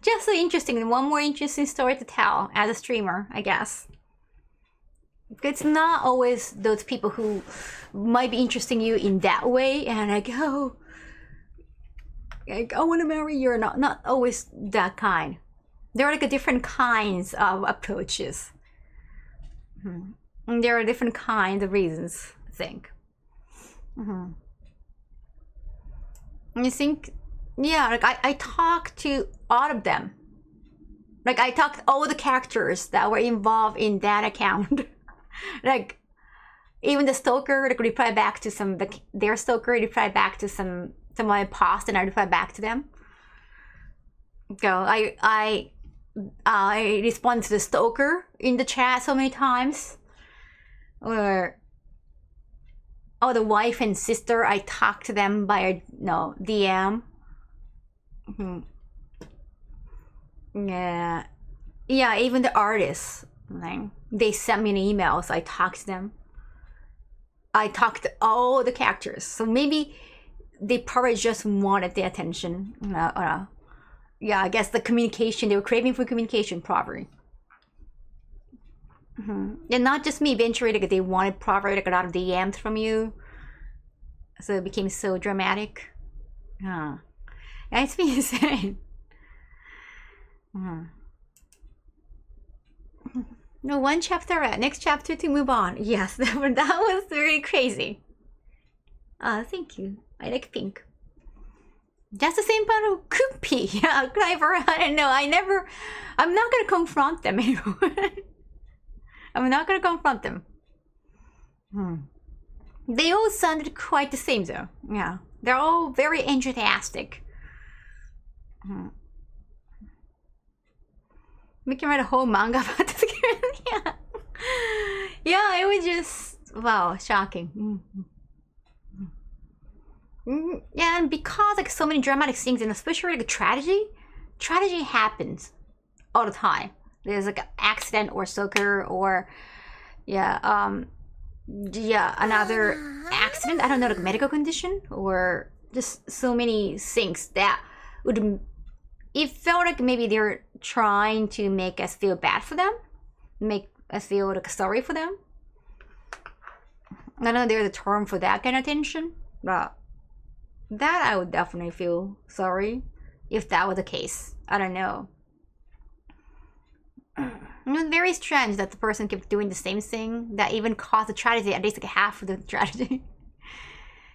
Just so interesting. One more interesting story to tell as a streamer, I guess. It's not always those people who might be interesting you in that way, and like, oh, like, I want to marry you, or not always that kind. There are like different kinds of approaches. And there are different kinds of reasons, I think. And I think, yeah, like I talked to all of them. Like I talked to all the characters that were involved in that account. Like even the stalker, like reply back to some, their stalker reply back to someone I post, and I reply back to them. So I respond to the stalker in the chat so many times. Or the wife and sister, I talk to them by DM. Yeah, even the artists, like, they send me an email, so I talk to them. I talk to all the characters, so maybe they probably just wanted the attention. Yeah, I guess the communication, they were craving for communication, probably. And not just me, eventually like, they wanted probably like a lot of DMs from you, so it became so dramatic. Yeah, it's been insane. No, one chapter at next chapter to move on. Yes, that was really crazy. Thank you. I like pink. That's the same part of Kuppy. Yeah, Cliver. I don't know. I'm not gonna confront them anymore. I'm not gonna confront them. They all sounded quite the same though. Yeah, they're all very enthusiastic. We can write a whole manga about this. Yeah, it was just, wow, shocking. Yeah, and because like so many dramatic things, and especially like tragedy happens all the time. There's like an accident or stalker or another accident. I don't know, like medical condition or just so many things that would. It felt like maybe they're trying to make us feel bad for them, make us feel like sorry for them. I don't know there's a term for that kind of tension, but that I would definitely feel sorry if that was the case. I don't know. It was very strange that the person kept doing the same thing that even caused the tragedy, at least like half of the tragedy.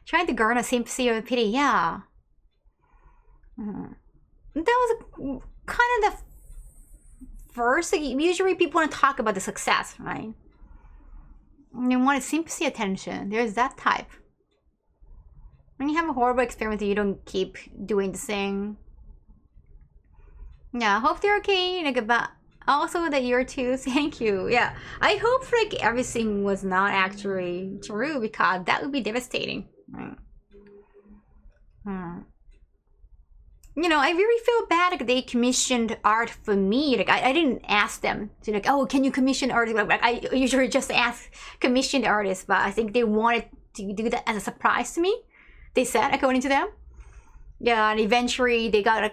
Trying to garner sympathy or pity, yeah. That was kind of the first. Like, usually people want to talk about the success, right? They want sympathy, attention. There's that type. When you have a horrible experience, you don't keep doing the thing. Yeah, I hope they're okay. Like, but also that you're too. Thank you. Yeah, I hope like everything was not actually true, because that would be devastating. Right? You know, I really feel bad like they commissioned art for me. Like I didn't ask them to like, oh, can you commission art? Like I usually just ask commissioned artists, but I think they wanted to do that as a surprise to me. They said, according to them. Yeah, and eventually they had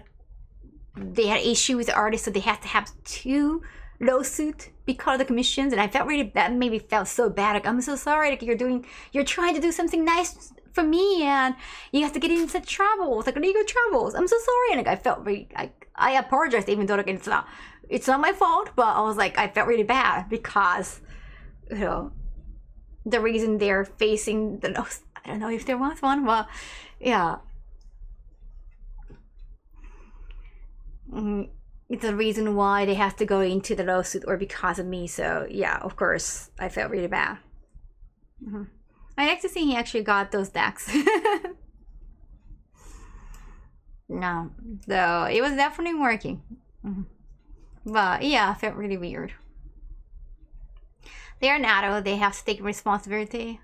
issue with the artists, so they had to have 2 lawsuits because of the commissions, and I felt really bad. Maybe felt so bad. Like, I'm so sorry. Like you're trying to do something nice for me, and you have to get into troubles, like legal troubles. I'm so sorry. And like I felt really, I apologized, even though like it's not my fault, but I was like, I felt really bad because, you know, the reason they're facing the nose. I don't know if there was one, but yeah. it's the reason why they have to go into the lawsuit or because of me. So yeah, of course, I felt really bad. I like to see he actually got those decks. No, so it was definitely working. But yeah, I felt really weird. They're an adult, they have to take responsibility.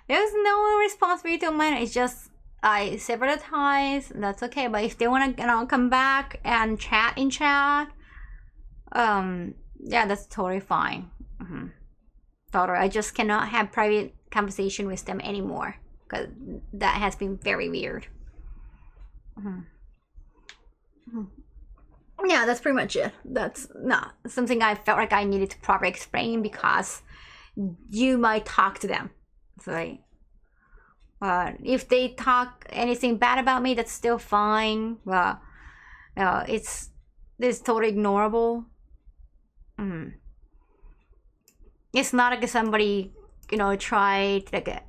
There's no responsibility on mine. It's just I several times. That's okay. But if they want to, come back and chat in chat, yeah, that's totally fine. Totally. I just cannot have private conversation with them anymore because that has been very weird. Yeah, that's pretty much it. That's not something I felt like I needed to properly explain because you might talk to them. So if they talk anything bad about me, that's still fine. Well, it's totally ignorable. It's not like somebody, tried to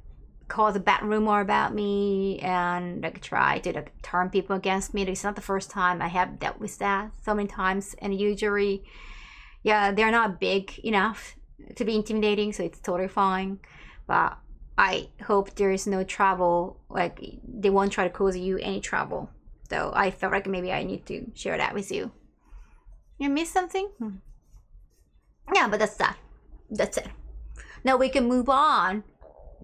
cause a bad rumor about me and try to turn people against me. It's not the first time I have dealt with that so many times, and usually, yeah, they're not big enough to be intimidating, so it's totally fine. But I hope there is no trouble, like they won't try to cause you any trouble. So I felt like maybe I need to share that with you. You missed something? Yeah, but that's that. That's it. Now we can move on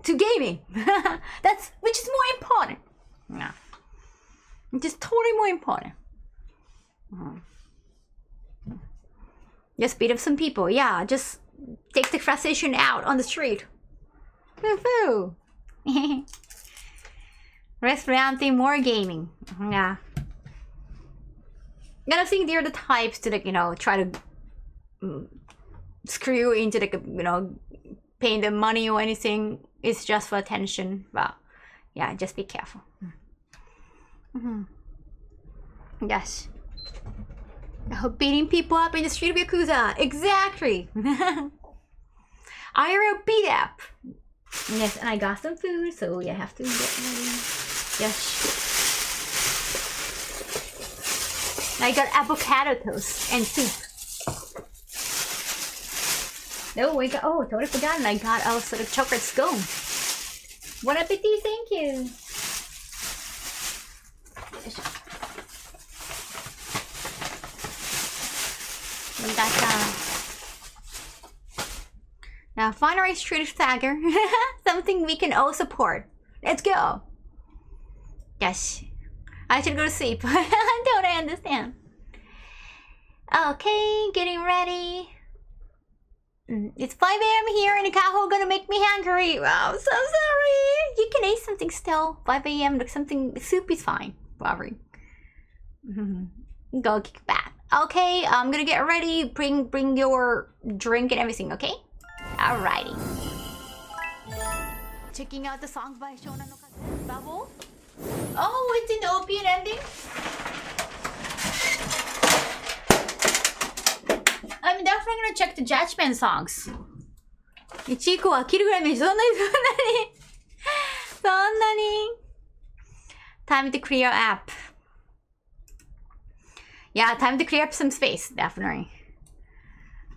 to gaming. Which is more important. Yeah. Which is totally more important. Just beat up some people. Yeah, just take the frustration out on the street. Woohoo! Restaurante, more gaming. Yeah. And I think they're the types to try to screw you into paying them money or anything. It's just for attention. But yeah, just be careful. Yes. Beating people up in the street of Yakuza. Exactly. IRL beat up. Yes, and I got some food, so you have to get ready. Yes. I got avocado toast and soup. No, totally forgotten. I got also the chocolate scone. Bon appetit, thank you. We got now finally Street Stagger. Something we can all support. Let's go. Yes. I should go to sleep. Don't I understand? Okay, getting ready. It's 5 a.m. here and the Kaho gonna make me hungry. Oh, I'm so sorry. You can eat something still. 5 a.m. like something, soup is fine. Robbery. Go kick back. Okay, I'm gonna get ready. Bring your drink and everything, okay? Alrighty. Checking out the songs by Shona no Kaze. Bubble? Oh, it's in the opening ending? I'm definitely gonna check the Judgment songs. 1個飽きるぐらいそんなに Time to clear up. Yeah, time to clear up some space, definitely.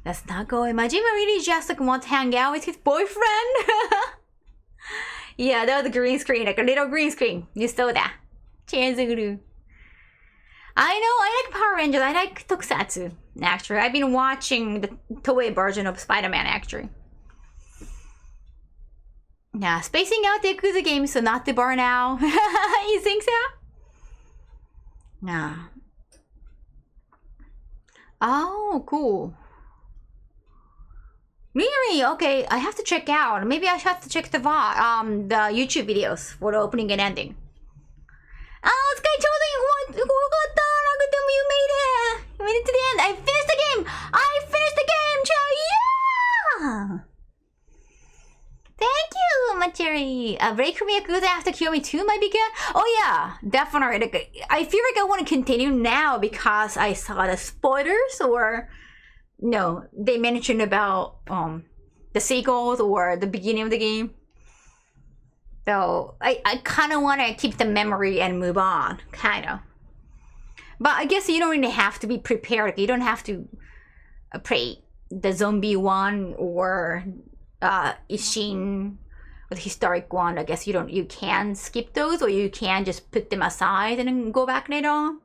Let's not go. Imagine really just want to hang out with his boyfriend. Yeah, that was a green screen, like a little green screen. You saw that. Chizuru. I know, I like Power Rangers. I like Tokusatsu, actually. I've been watching the Toei version of Spider-Man, actually. Yeah, spacing out the Yakuza games so not to burn out. You think so? Nah. Oh, cool. Really? Okay, I have to check out. Maybe I have to check the YouTube videos for the opening and ending. Oh, Sky Chosen! You made it! You made it to the end! I finished the game! Yeah! Thank you, Machiri! Break from Yakuza after Kiyomi 2 might be good? Oh yeah, definitely. I feel like I want to continue now because I saw the spoilers or... No, they mentioned about the sequels or the beginning of the game. So I kind of want to keep the memory and move on, kind of. But I guess you don't really have to be prepared. You don't have to play the zombie one or Ishin or the historic one. I guess you can skip those, or you can just put them aside and then go back later on.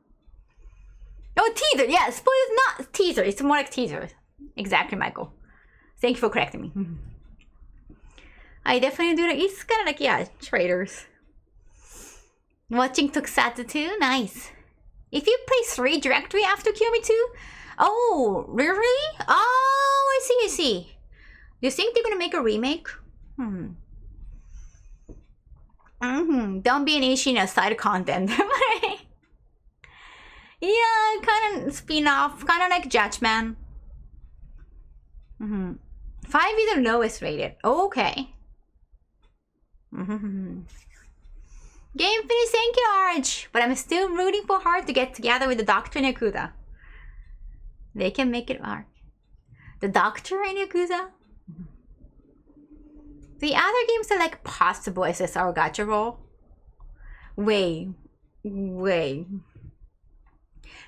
Oh, teaser! Yeah, spoilers, not teaser. It's more like teaser. Exactly, Michael. Thank you for correcting me. I definitely do like, it's kind of like, yeah, traders. Watching Tokusatsu 2, nice. If you play 3 directly after Kiyomi 2, oh, really? Oh, I see. Do you think they're gonna make a remake? Don't be an Ishin as side content. Yeah, kind of spin-off, kind of like Judgment. 5 is the lowest rated. Okay. Game finish, thank you, Arch. But I'm still rooting for her to get together with the Doctor and Yakuza. They can make it work. The Doctor and Yakuza? The other games are like possible SSR gacha roll. Wait. They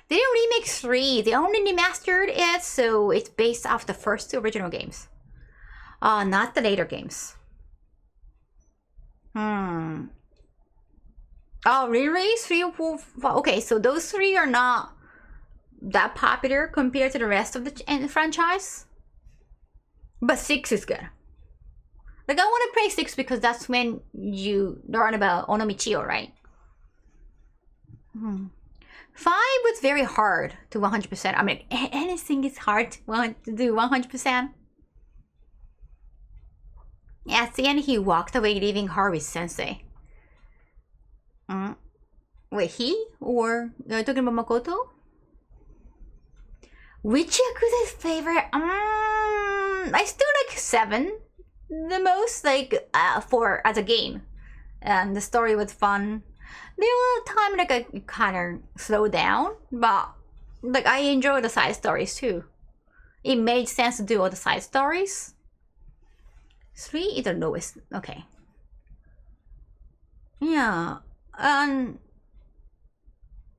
didn't remake 3. They only remastered it, so it's based off the first 2 original games. Not the later games. Oh, re-release 3, 4, 5. Okay, so those 3 are not that popular compared to the rest of the franchise. But 6 is good. Like, I want to play 6 because that's when you learn about Onomichio, right? 5 was very hard to 100%. I mean, anything is hard to do 100%. Yeah, at the end, he walked away, leaving her with Sensei. Wait, he? Or are you talking about Makoto? Which Yakuza's favorite? I still like 7 the most, like, for as a game. And the story was fun. There was a time like I kind of slowed down, but like I enjoy the side stories too. It made sense to do all the side stories. 3 is the lowest. Okay. Yeah.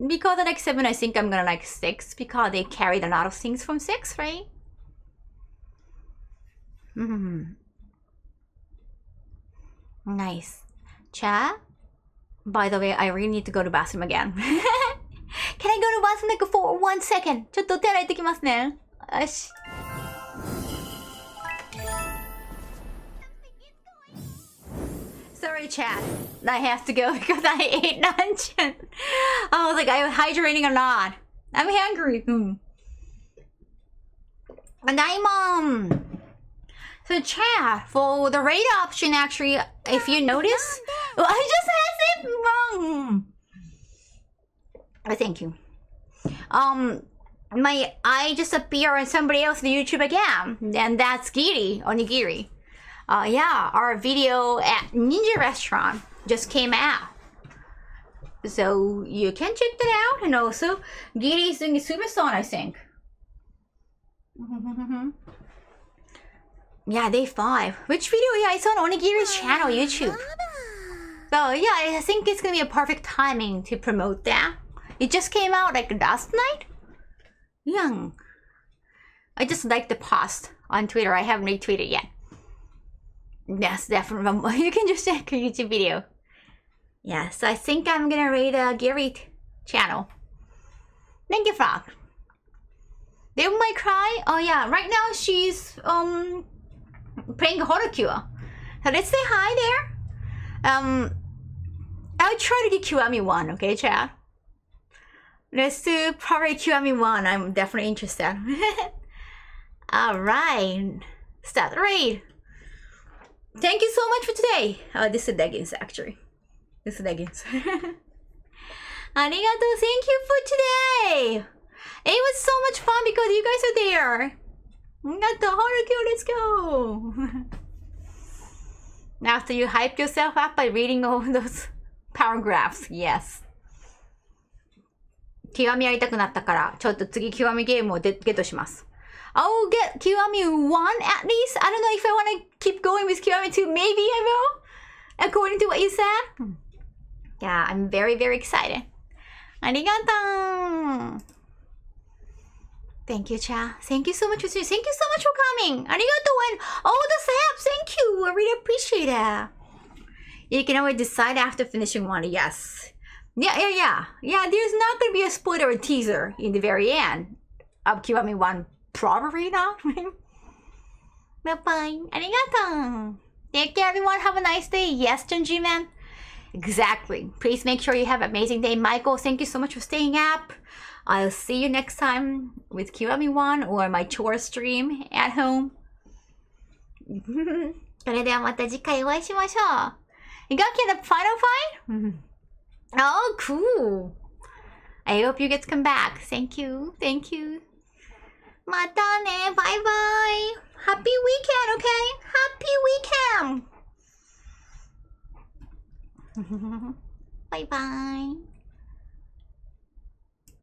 Because I like 7, I think I'm gonna like 6 because they carried a lot of things from 6, right? Nice. Chat? By the way, I really need to go to the bathroom again. Can I go to the bathroom like for 1 second? ちょっと手洗いてきますね。よし。Sorry, chat. I have to go because I ate lunch. I was like, I was hydrating a lot. I'm hungry. Daimon. So chat, for the rate option, actually, if you notice, I just had it wrong. Oh, thank you. I just appear on somebody else's YouTube again, and that's Giri, Onigiri. Yeah, our video at Ninja Restaurant just came out. So you can check that out, and also Giri's doing a super song, I think. Yeah, day 5. Which video? Yeah, it's on Onigiri's channel, YouTube. So yeah, I think it's gonna be a perfect timing to promote that. It just came out like last night. Yeah. I just liked the post on Twitter. I haven't retweeted yet. Yes, definitely. You can just check a YouTube video. Yeah, so I think I'm gonna rate Gary channel. Thank you, Frog. They might cry. Oh yeah, right now she's playing Horocure. So let's say hi there. I'll try to do Kiwami 1, okay, chat? Let's do probably Kiwami 1. I'm definitely interested. Alright. Start the raid. Thank you so much for today. Oh, this is leggings actually. This is leggings. Arigato, thank you for today. It was so much fun because you guys are there. Arigato, Horocure, let's go. After you hype yourself up by reading all those paragraphs, yes. 極みやりたくなったから、ちょっと次極みゲームをゲットします。I'll get Kiwami 1 at least. I don't know if I want to keep going with Kiwami 2. Maybe I will, according to what you said. Yeah, I'm very, very excited. ありがとう。Thank you, Cha. Thank you so much for Thank you so much for coming. ありがとう and all the saps. Thank you. I really appreciate it. You can always decide after finishing one. Yes. Yeah. There's not going to be a spoiler or teaser in the very end of Kiwami 1. Probably not. Bye-bye. ありがとう. Take care, everyone. Have a nice day. Yes, Junji-man. Exactly. Please make sure you have an amazing day. Michael, thank you so much for staying up. I'll see you next time with Kiwami-1 or my chore stream at home. それではまた次回お会いしましょう. You got in the final fight? Oh, cool. I hope you get to come back. Thank you. Thank you. またね. Bye bye. Happy weekend, okay? Happy weekend. Bye bye.